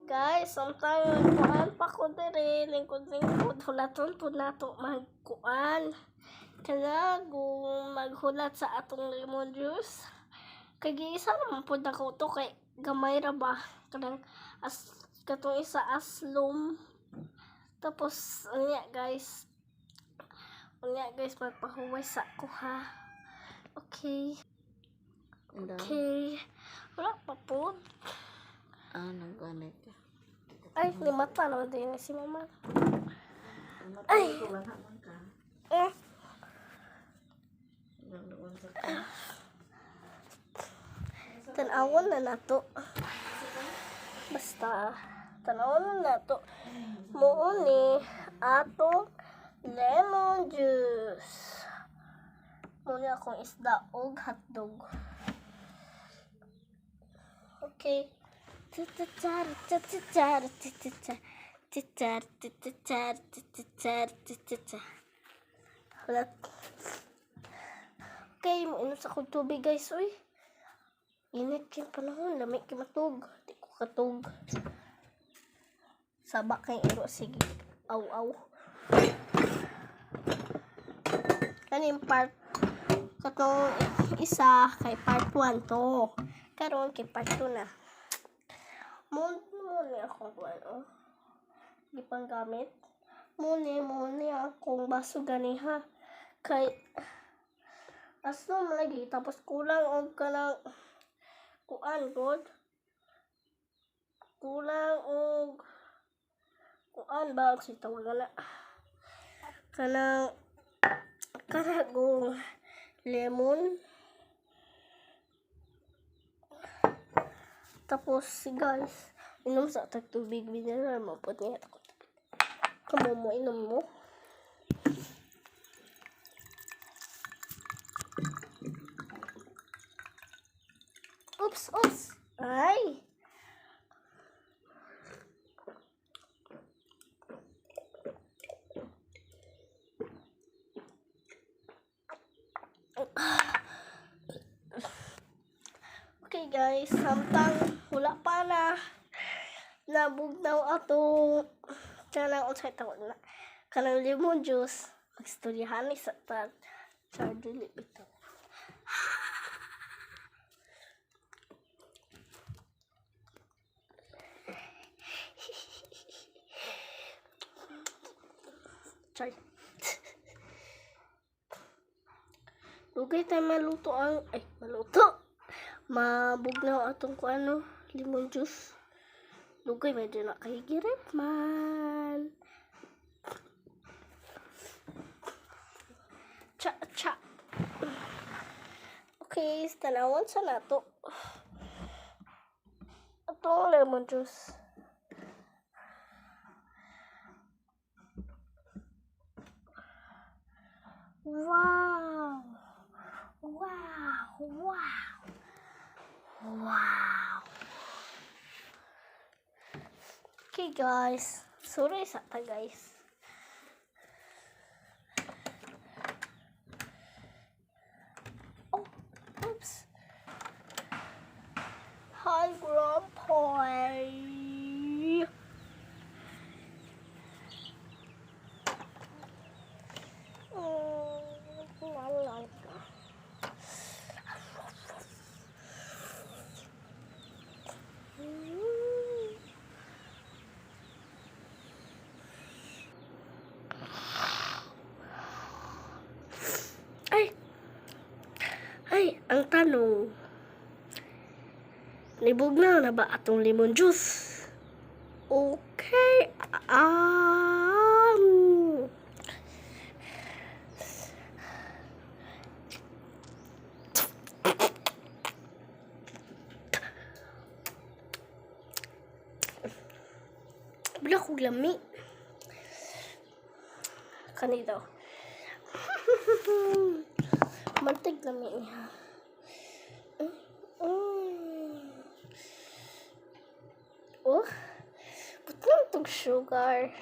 Guys, sometimes kuan pa ko diri, lingkod-lingkod, hulaton po nato magkuan. Kaya kung maghulat sa atong lemon juice, kay giisa naman po na ko to kay gamay ra ba. Kanang katong isa aslom. Tapos, unya guys, magpahuway sa ko ha. Okay. Okay. Wala pa po. Nag-connect ka. Ay, limata naman din si mama. Ay. Tanawon na nato. Basta, tanawon na nato. Muuni atong lemon juice. Muna akong isda o hotdog. Okay. Okay, mainom sa akong tubig guys, uy. Init yung panahon, lamig yung matug. Di ko katug. Sabak kay iro, sige. Aw. Kaning part, katong isa, kay part 1 to. Karon kay part 2 na. Muna akong ano. Di pang gamit. Muna akong baso ganiha. Kay aslom lagi. Tapos kulang og kanang kuan god. Kulang og kuan ba ang sitawagan na. Kanang karagong lemon. Tapos guys, inom sa tubig mineral mapot niya ako. Kamu mo inom mo. Oops. Ay. Okay guys, samtang wala pa na nabugnaw atong kanang unsay tawag na kanang lemon juice, magstoryahan ni sa tan sa dili bitaw. Char. Lugay tayo maluto. Mabugnaw atong kuano, lemon juice. Lugay medyo na kay girip man. Cha. Okay, tanawon sa nato. Atong lemon juice. Wow. Okay guys, sorry sa ta guys. Oh, oops. Hi Grandpa. Ay, ang tanong, nibugnaw na ba atong lemon juice? Okay. Bila ko lami. Kanito. Mantig lami niya. Oh, ba't lang itong sugar?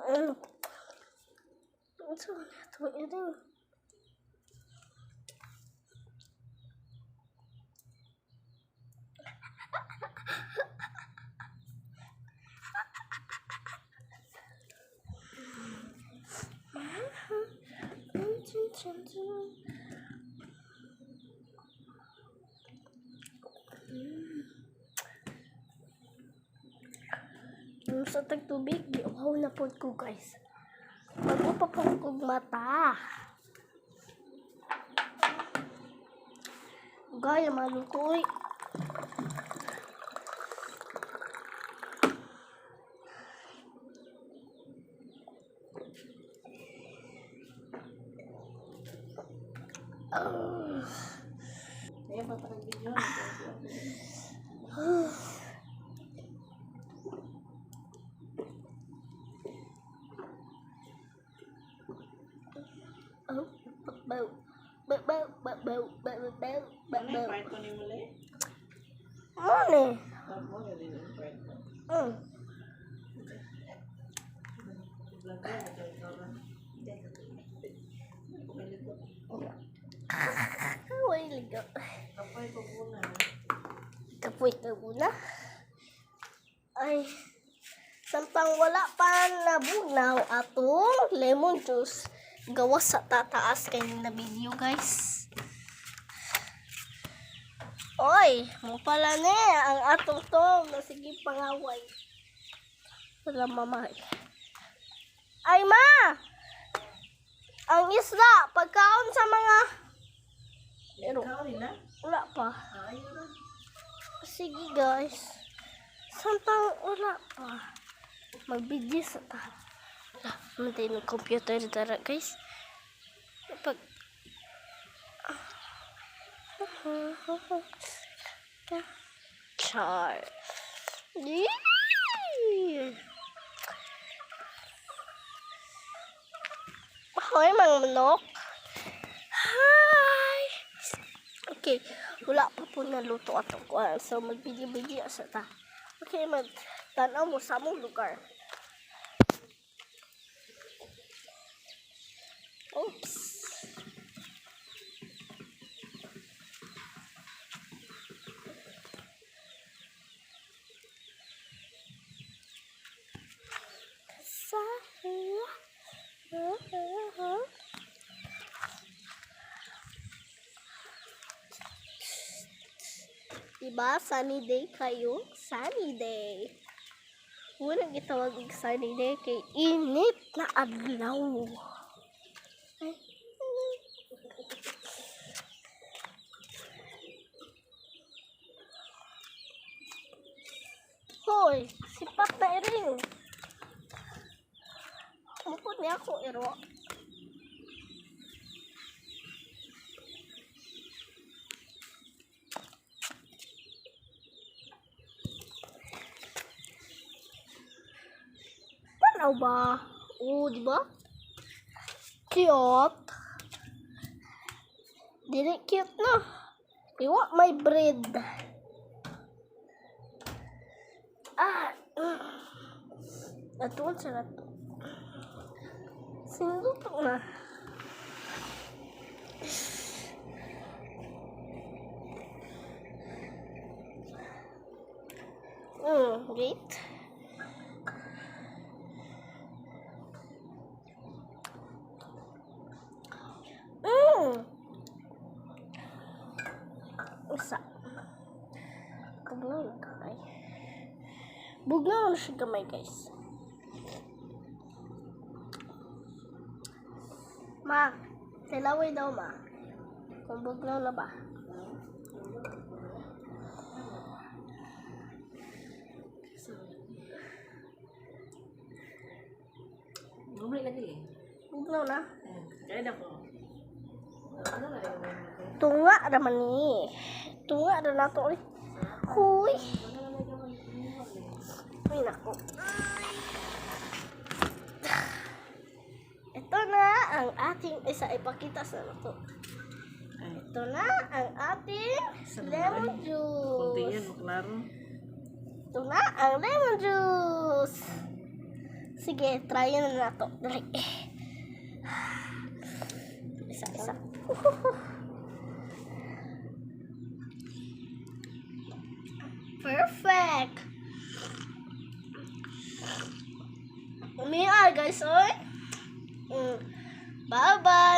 Ano? Ito, ito. Sa tagtubig, giuhaw na po ko guys. Bago pa po kong mata. Gaya malutoy. Kaya pa video. Ano yung part ko ni muli? Ano eh? Mo na din yung part ko. Vlog ko, ito ikaw lang. Away ligaw. Kapoy ko muna. Kapoy ka muna. Ay, sampang wala pa nabunaw atong lemon juice. Gawas sa tataas kayo na video guys. Oy, mo pala ni ang atong to na sige pangaway. Wala mamay. Ay ma! Ang isda, pagkaon sa mga... Pero, Ikaw rin na? wala pa. Ayun na. Sige guys. Sampang wala pa. Mag-video sa ta. Mantay ng computer dara guys. Pag... Char. Hoy, mga manok. Hi! Okay, wala pa po naluto atong kuhan. So, mag-video-video sa ta. Okay, mag-tanaw mo sa among lugar. Oops. Diba? Sunny day kayo? Sunny day. Unang itawag yung sunny day kay init na adlaw. Hoy, sipat na iring. Mukod niya ako, ero. Panaw ba? Oo, di ba? Cute. Dili cute na. Iwa may bread. Atuan sa nato. Sinuto na. Wait. Isa. Bugnaw na kamay. Bugnaw na siya kamay, guys. Ma, tilaway daw, ma. Kung bugnaw na ba? Bumalik lagi eh. Bugnaw na. Kaya na ko. Ano na rin? Tunga naman ni. Tunga na nato ulit. Huy. Ay, naku. Ito na ang ating isa ipakita sa nato. Ito na ang ating lemon Kunti yan, juice. maklaro. Ito na ang lemon juice. Sige, try na nato. Dali. Isa-isa. Perfect. Umiya guys, oy. Bye-bye.